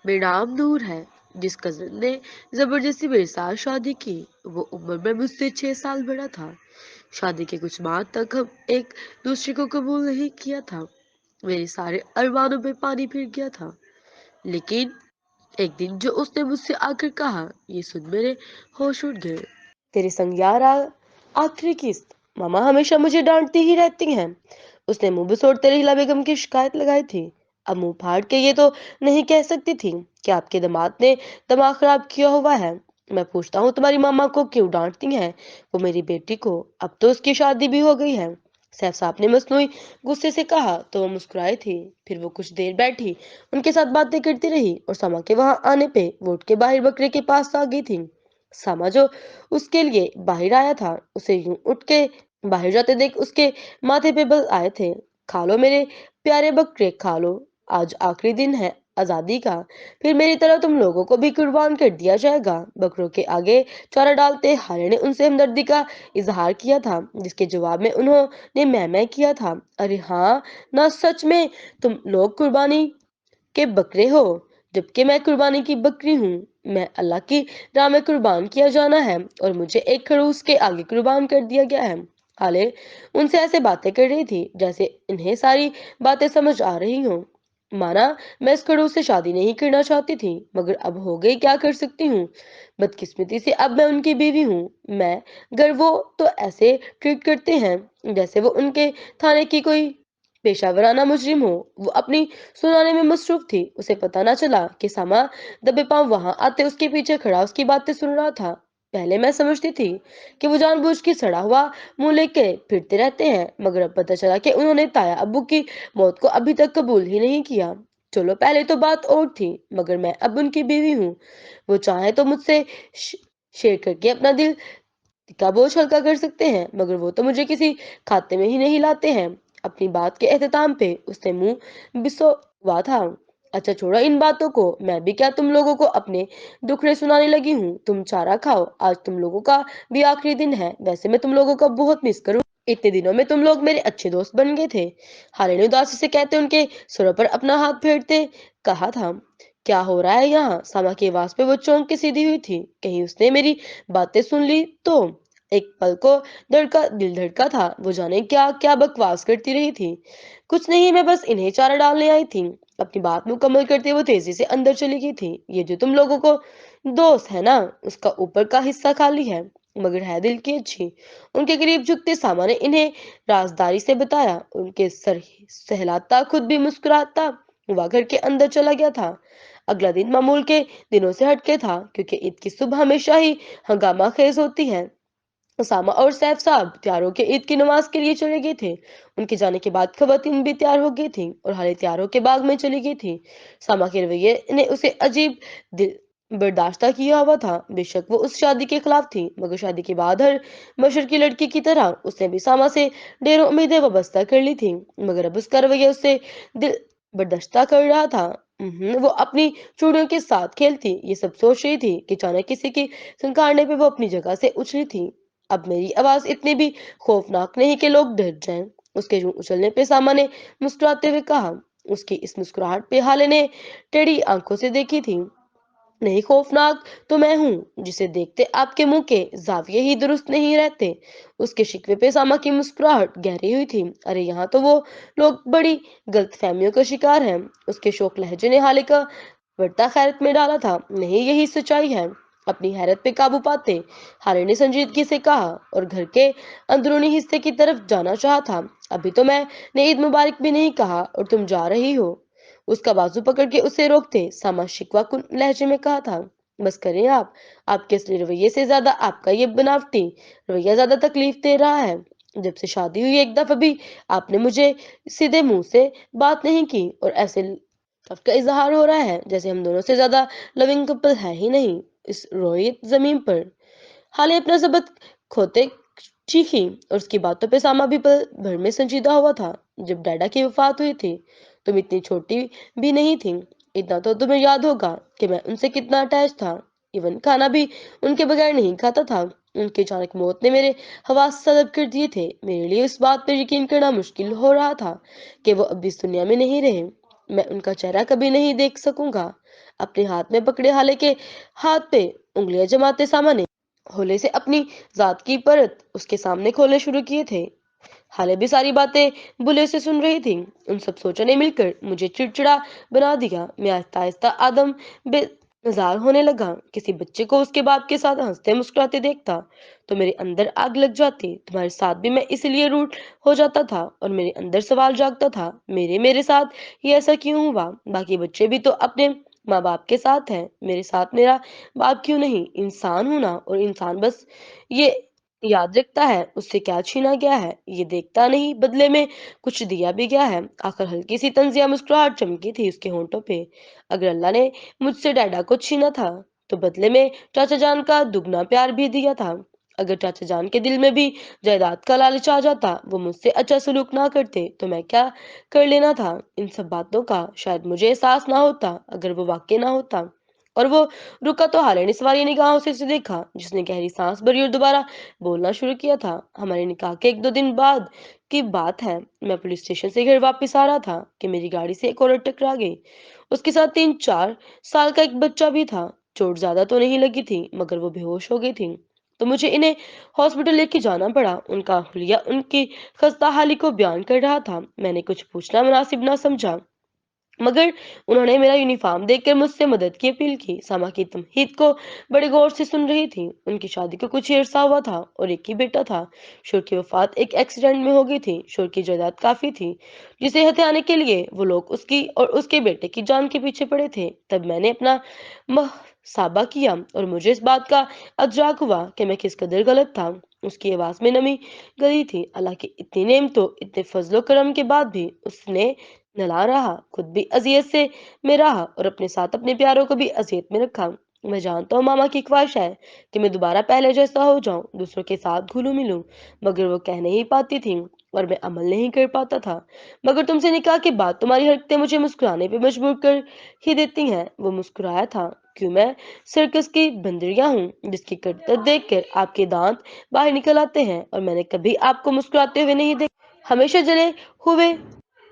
मेरा नाम नूर है। जिस कजन ने जबरदस्ती मेरे साथ शादी की, वो उम्र में मुझसे 6 साल बड़ा था। शादी के कुछ माह तक हम एक दूसरे को कबूल नहीं किया था। मेरे सारे अरमानों में पानी फिर गया था। लेकिन एक दिन जो उसने मुझसे आकर कहा, ये सुन मेरे होश उड़ गए। तेरे संग यार आखिरी किस्त। मामा हमेशा मुझे डांटती ही रहती हैं। उसने मुंह बिसोड़ते रहीला बेगम की शिकायत लगाई थी। अब मुंह फाड़ के ये तो नहीं कह सकती थी कि आपके दामाद ने दिमाग खराब किया हुआ है। मैं पूछता हूँ तुम्हारी मामा को क्यों डांटती हैं वो मेरी बेटी को। अब तो उसकी शादी भी हो गई है। सैफ साहब ने मसनूई गुस्से से कहा तो वो मुस्कुराई थी। फिर वो कुछ देर बैठी उनके साथ बातें करती रही और समा के वहां आने पे वो उठ के बाहर बकरे के पास आ गई थी। सामा जो उसके लिए बाहर आया था उसे यूं उठ के बाहर जाते देख उसके माथे पे बल आए थे। खा लो मेरे प्यारे बकरे खा लो। आज आखिरी दिन है आजादी का। फिर मेरी तरह तुम लोगों को भी कुर्बान कर दिया जाएगा। बकरों के आगे चारा डालते हारे ने उनसे हमदर्दी का इजहार किया था, जिसके जवाब में उन्होंने मैं किया था। अरे हाँ ना, सच में तुम लोग कुर्बानी के बकरे हो, जबकि मैं कुर्बानी की बकरी हूँ। मैं अल्लाह की राह में कुर्बान किया जाना है और मुझे एक खड़ूस के आगे कुर्बान कर दिया गया है। हाले उनसे ऐसे बातें कर रही थी जैसे इन्हें सारी बातें समझ आ रही हों। माना मैं इस खड़ूस से शादी नहीं करना चाहती थी, मगर अब हो गई, क्या कर सकती हूँ। बदकिस्मती से अब मैं उनकी बीवी हूँ। मैं गर वो तो ऐसे ट्रीट करते हैं जैसे वो उनके थाने की कोई पेशावराना मुजरिम हो। वो अपनी सुनाने में मसरूफ थी। उसे पता ना चला कि सामा दबे पांव वहां आते उसके पीछे खड़ा उसकी बातें सुन रहा था। पहले मैं समझती थी कि वो जानबूझ के सड़ा हुआ मुंह लेके फिरते रहते हैं, मगर अब पता चला कि उन्होंने ताया अब्बू की मौत को अभी तक कबूल ही नहीं किया। चलो पहले तो बात और थी, मगर मैं अब उनकी बीवी हूँ। वो चाहे तो मुझसे शेयर करके अपना दिल का बोझ हल्का कर सकते हैं, मगर वो तो मुझे किसी खाते में ही नहीं लाते हैं। अपनी बात के एहतमाम पे उसने मुंह बिसवा था। अच्छा छोड़ो इन बातों को, मैं भी क्या तुम लोगों को अपने दुखड़े सुनाने लगी हूँ। तुम चारा खाओ, आज तुम लोगों का भी आखिरी दिन है। वैसे मैं तुम लोगों का बहुत मिस करूँ। इतने दिनों में तुम लोग मेरे अच्छे दोस्त बन गए थे। हाले ने उदासी से कहते उनके सिरों पर अपना हाथ फेरते कहा था। क्या हो रहा है यहाँ। सामा की आवाज पे वो चौंक के सीधी हुई थी। कहीं उसने मेरी बातें सुन ली तो। एक पल को दिल धड़का था। वो जाने क्या क्या बकवास करती रही थी। कुछ नहीं, मैं बस इन्हें चारा डालने आई थी। अपनी बात मुकम्मल करते वो तेजी से अंदर चली गई थी। ये जो तुम लोगों को दोस्त है ना, उसका ऊपर का हिस्सा खाली है, मगर है दिल की अच्छी। उनके करीब झुकते सामा ने इन्हें राजदारी से बताया। उनके सर सहलाता खुद भी मुस्कुराता हुआ घर के अंदर चला गया था। अगला दिन मामूल के दिनों से हटके था, क्योंकि ईद की सुबह हमेशा ही हंगामा खेज होती है। उसामा और सैफ साहब तैयारों के ईद की नमाज के लिए चले गए थे। उनके जाने के बाद खवातीन भी तैयार हो गई थी और हाले तैयारों के बाग में चली गई थी। सामा के रवैये ने उसे अजीब दिल बर्दाश्त किया हुआ था। बेशक वो उस शादी के खिलाफ थी, मगर शादी के बाद हर बशर की लड़की की तरह उसने भी सामा से ढेरों उम्मीदें वाबस्ता कर ली थी। मगर अब उसका रवैया उससे दिल बर्दाश्त कर रहा था। वो अपनी चूड़ियों के साथ खेलती ये सब सोच रही थी कि अचानक किसी की संकारने पे वो अपनी जगह से उछली थी। अब मेरी आवाज इतनी भी खौफनाक नहीं कि लोग डर जाएं। उसके यूं उछलने पे सामा ने मुस्कुराते हुए कहा। उसकी इस मुस्कुराहट पे हाले ने टेढ़ी आंखों से देखी थी। नहीं, खौफनाक तो मैं हूँ जिसे देखते आपके मुंह के जाविये ही दुरुस्त नहीं रहते। उसके शिकवे पे सामा की मुस्कुराहट गहरी हुई थी। अरे यहाँ तो वो लोग बड़ी गलत फहमियों का शिकार हैं। उसके शोक लहजे ने हाले का वर्ता खैरत में डाला था। नहीं, यही सच्चाई है। अपनी हैरत पे काबू पाते हारे ने संजीदगी से कहा और घर के अंदरूनी हिस्से की तरफ जाना चाहा था। अभी तो मैंने ईद मुबारक भी नहीं कहा और तुम जा रही हो। उसका बाजू पकड़ के उसे रोकते सामा शिकवा कुन लहजे में कहा था। बस करें आप। आपके असली रवैये से ज्यादा आपका ये बनावटी रवैया ज्यादा तकलीफ दे रहा है। जब से शादी हुई एक दफा भी आपने मुझे सीधे मुंह से बात नहीं की और ऐसे सबका इजहार हो रहा है जैसे हम दोनों से ज्यादा लविंग कपल है ही नहीं इस रोहित जमीन पर। हाले अपना सबक खोते चीखी और उसकी बातों पे सामा भी पल भर में संजीदा हुआ था। जब डैडा की वफात हुई थी तुम इतनी छोटी भी नहीं थी। इतना तो तुम्हें याद होगा कि मैं उनसे कितना अटैच था। इवन खाना भी उनके बगैर नहीं खाता था। उनकी अचानक मौत ने मेरे हवास तलब कर दिए थे। मेरे लिए इस बात पर यकीन करना मुश्किल हो रहा था कि वो अब इस दुनिया में नहीं रहे। मैं उनका चेहरा कभी नहीं देख सकूंगा। अपने हाथ में पकड़े हाले के हाथ पे उंगलियां जमाते सामा ने होले से अपनी जात की परत उसके सामने खोलने शुरू किए थे। हाले भी सारी बातें बुले से सुन रही थी। उन सब सोचों ने मिलकर मुझे चिड़चिड़ा बना दिया। मैं आहिस्ता आहिस्ता आदम बेजार होने लगा। किसी बच्चे को उसके बाप के साथ हंसते मुस्कुराते देखता तो मेरे अंदर आग लग जाती। तुम्हारे साथ भी मैं इसलिए रूठ हो जाता था और मेरे अंदर सवाल जागता था, मेरे मेरे साथ ये ऐसा क्यों हुआ? बाकी बच्चे भी तो अपने माँ बाप के साथ हैं, मेरे साथ मेरा बाप क्यों नहीं? इंसान हूं ना, और इंसान बस ये याद रखता है उससे क्या छीना गया है, ये देखता नहीं बदले में कुछ दिया भी गया है। आखिर हल्की सी तंजिया मुस्कुराहट चमकी थी उसके होंठों पे। अगर अल्लाह ने मुझसे डैडा को छीना था तो बदले में चाचा जान का दुगना प्यार भी दिया था। अगर चाचा जान के दिल में भी जायदाद का लालच आ जाता, वो मुझसे अच्छा सलूक ना करते, तो मैं क्या कर लेना था? इन सब बातों का शायद मुझे एहसास ना होता अगर वो वाक्य ना होता। और वो रुका तो हाले ने सवारी निगाहों से उसे देखा, जिसने गहरी सांस भरी और दोबारा बोलना शुरू किया था। हमारे निकाह के 1-2 दिन बाद की बात है। मैं पुलिस स्टेशन से घर वापस आ रहा था कि मेरी गाड़ी से एक औरत टकरा गई। उसके साथ 3-4 साल का एक बच्चा भी था। चोट ज्यादा तो नहीं लगी थी, मगर वो बेहोश हो गई थी। तो मुझे इन्हें हॉस्पिटल लेके जाना पड़ा। उनका हुलिया उनकी खस्ता हाली को बयान कर रहा था। मैंने कुछ पूछना मुनासिब ना समझा, मगर उन्होंने मेरा यूनिफॉर्म देखकर मुझसे मदद की अपील की। सामा की तमहीद को बड़े गौर से सुन रही थी। उनकी शादी को कुछ ही अरसा हुआ था और एक ही बेटा था। शोर की वफात एक एक्सीडेंट में हो गई थी। शोर की जायदाद काफी थी जिसे हथियाने के लिए वो लोग उसकी और उसके बेटे की जान के पीछे पड़े थे। तब मैंने अपना साबा किया और मुझे इस बात का अदराक हुआ कि मैं किस कदर गलत था। उसकी आवाज में नमी गई थी। अल्लाह की इतनी नेमतों, इतने फजलो करम के बाद भी उसने नला रहा, खुद भी अजियत से में रहा और अपने साथ अपने प्यारों को भी अजियत में रखा। मैं जानता हूँ मामा की ख्वाहिश है कि मैं दोबारा पहले जैसा हो जाऊं, दूसरों के साथ घुलूं मिलूं, मगर वो कह नहीं पाती थी और मैं अमल नहीं कर पाता था। मगर तुमसे निकाह के बाद तुम्हारी हरकतें मुझे मुस्कुराने पे मजबूर कर ही देती हैं। वो मुस्कुराया था। क्यों, मैं सर्कस की बंदरियां हूँ जिसकी करतब देखकर आपके दांत बाहर निकल आते हैं, और मैंने कभी आपको मुस्कुराते हुए नहीं देखा। हमेशा जले हुए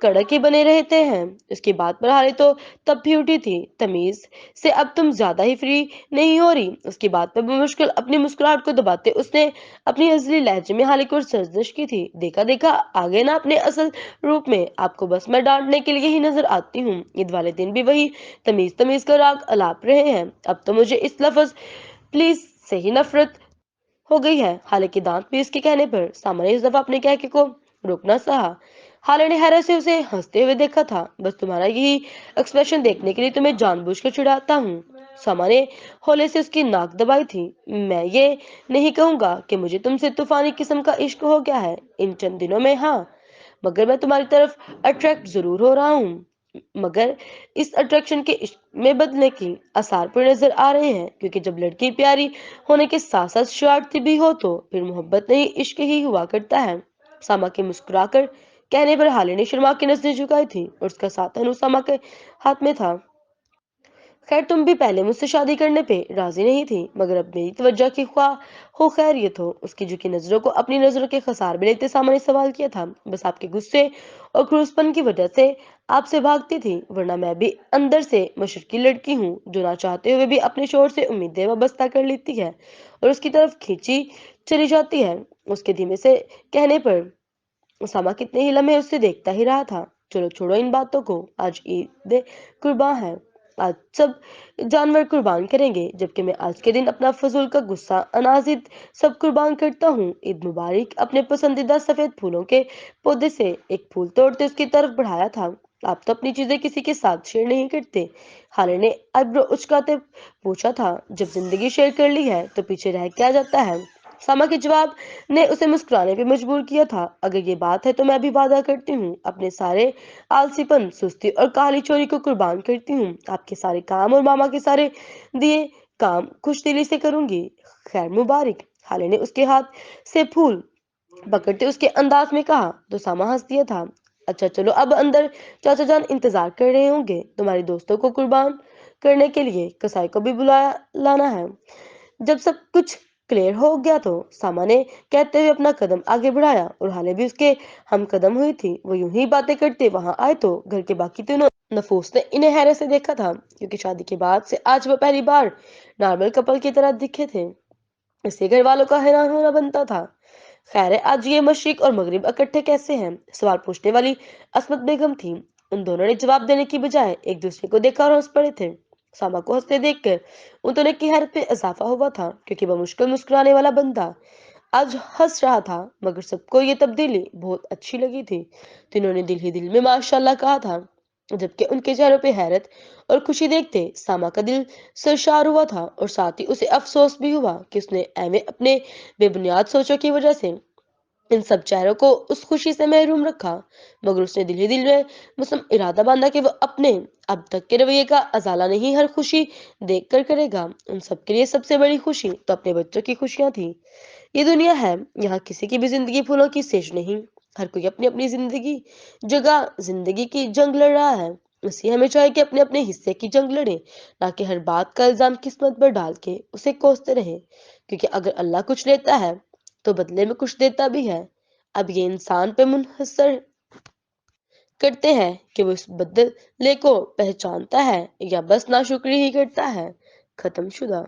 कड़क ही बने रहते हैं। उसकी बात पर हारे तो तब भी उठी थी। तमीज से अब तुम ज्यादा ही फ्री नहीं हो रही? उसकी बात पर मुश्किल अपनी मुस्कुराहट को दबाते उसने अपनी असली लहजे में हाले को सर्जश की थी। देखा देखा आगे ना अपने असल रूप में, आपको बस मैं डांटने के लिए ही नजर आती हूँ। ईद वाले दिन भी वही तमीज तमीज का राग अलाप रहे हैं। अब तो मुझे इस लफ्ज प्लीज से ही नफरत हो गई है। हालांकि दांत पीस के कहने पर सामने इस दफा अपने कहके को रोकना सहा। हाले ने हैरत से उसे हंसते हुए देखा था। बस तुम्हारा यही एक्सप्रेशन देखने के लिए तुम्हें जानबूझकर चिढ़ाता हूँ। सामा ने होले से उसकी नाक दबाई थी। मैं ये नहीं कहूंगा कि मुझे तुमसे तूफानी किस्म का इश्क हो गया है इन चंद दिनों में, हाँ, मगर मैं तुम्हारी तरफ अट्रैक्ट जरूर हो रहा हूँ। मगर इस अट्रैक्शन के इश्क में बदलने की आसार पर नजर आ रहे हैं, क्योंकि जब लड़की प्यारी होने के साथ साथ शरारती भी हो तो फिर मोहब्बत नहीं इश्क ही हुआ करता है। सामा के मुस्कुराकर कहने पर हाले ने शर्मा की नजरें झुकाई थी और उसका साथन उस सामा के हाथ में था। खैर, तुम भी पहले मुझसे शादी करने पे राजी नहीं थी, मगर अब मेरी तवज्जो की ख्वाह हो खैरियत हो। उसकी झुकी नजरों को अपनी नजरों के खसार में लेते सामने सवाल किया था। बस आपके गुस्से और क्रूसपन की वजह से आपसे भागती थी, वरना मैं भी अंदर से मशरकी लड़की हूँ जो ना चाहते हुए भी अपने शोर से उम्मीदें वाबस्ता कर लेती है और उसकी तरफ खींची चली जाती है। उसके धीमे से कहने पर उसामा कितने ही लम्हे उससे देखता ही रहा था। चलो छोड़ो इन बातों को, आज ईद कुर्बान है। आज सब जानवर कुर्बान करेंगे, जबकि मैं आज के दिन अपना फजूल का गुस्सा अनाजिद सब कुर्बान करता हूँ। ईद मुबारक। अपने पसंदीदा सफेद फूलों के पौधे से एक फूल तोड़ते उसकी तरफ बढ़ाया था। आप तो अपनी चीजें किसी के साथ शेयर नहीं करते, हाले ने आईब्रो उचकाते पूछा था। जब जिंदगी शेयर कर ली है तो पीछे रह क्या जाता है? सामा के जवाब ने उसे मुस्कुराने पे मजबूर किया था। अगर ये बात है तो मैं भी वादा करती हूँ अपने सारे आलसीपन, सुस्ती और काली चोरी को कुर्बान करती हूँ। आपके सारे काम और मामा के सारे दिए काम खुश दिली से करूंगी। खैर मुबारक। हाले ने उसके हाथ से फूल पकड़ते उसके अंदाज में कहा तो सामा हंस दिया था। अच्छा चलो अब अंदर, चाचा जान इंतजार कर रहे होंगे। तुम्हारे दोस्तों को कुर्बान करने के लिए कसाई को भी बुलाया लाना है। जब सब कुछ क्लियर हो गया तो सामा ने कहते हुए अपना कदम आगे बढ़ाया और हाले भी उसके हम कदम हुई थी। वो यूं ही बातें करते वहां आए तो घर के बाकी तीनों नफूस ने इन्हें हैरत से देखा था, क्योंकि शादी के बाद से आज वो पहली बार नॉर्मल कपल की तरह दिखे थे। इससे घर वालों का हैरान होना बनता था। खैर है, आज ये मशरिक और मगरिब इकट्ठे कैसे हैं? सवाल पूछने वाली असमत बेगम थी। उन दोनों ने जवाब देने की बजाय एक दूसरे को देखा और हंस पड़े थे। सामा को हंसते देखकर उन दोनों की हैरत में इजाफा हुआ था, क्योंकि वह मुश्किल मुस्कुराने वाला बंदा आज हंस रहा था। मगर सबको ये तब्दीली बहुत अच्छी लगी थी, तो इन्होंने दिल ही दिल में माशाल्लाह कहा था, जबकि उनके चेहरों पे हैरत और खुशी देखते सामा का दिल सरशार हुआ था, और साथ ही उसे अफसोस भी हुआ कि उसने ऐਵੇਂ अपने बेबुनियाद सोचों की वजह से इन सब चेहरों को उस खुशी से महरूम रखा। मगर उसने दिल ही दिल में मुसम इरादा बांधा कि वो अपने अब तक के रवैये का अजाला नहीं, हर खुशी देख कर करेगा। उन सब के लिए सबसे बड़ी खुशी तो अपने बच्चों की खुशियां थी। ये दुनिया है, यहाँ किसी की भी जिंदगी फूलों की सेज नहीं। हर कोई अपनी अपनी जिंदगी जगह जिंदगी की जंग लड़ रहा है। इसलिए हमें चाहिए कि अपने अपने हिस्से की जंग लड़े, ना कि हर बात का इल्जाम किस्मत पर डाल के उसे कोसते रहे। क्योंकि अगर अल्लाह कुछ लेता है तो बदले में कुछ देता भी है। अब ये इंसान पे मुनहसर करते हैं कि वो इस बदले को पहचानता है या बस नाशुक्री ही करता है। खत्म शुदा।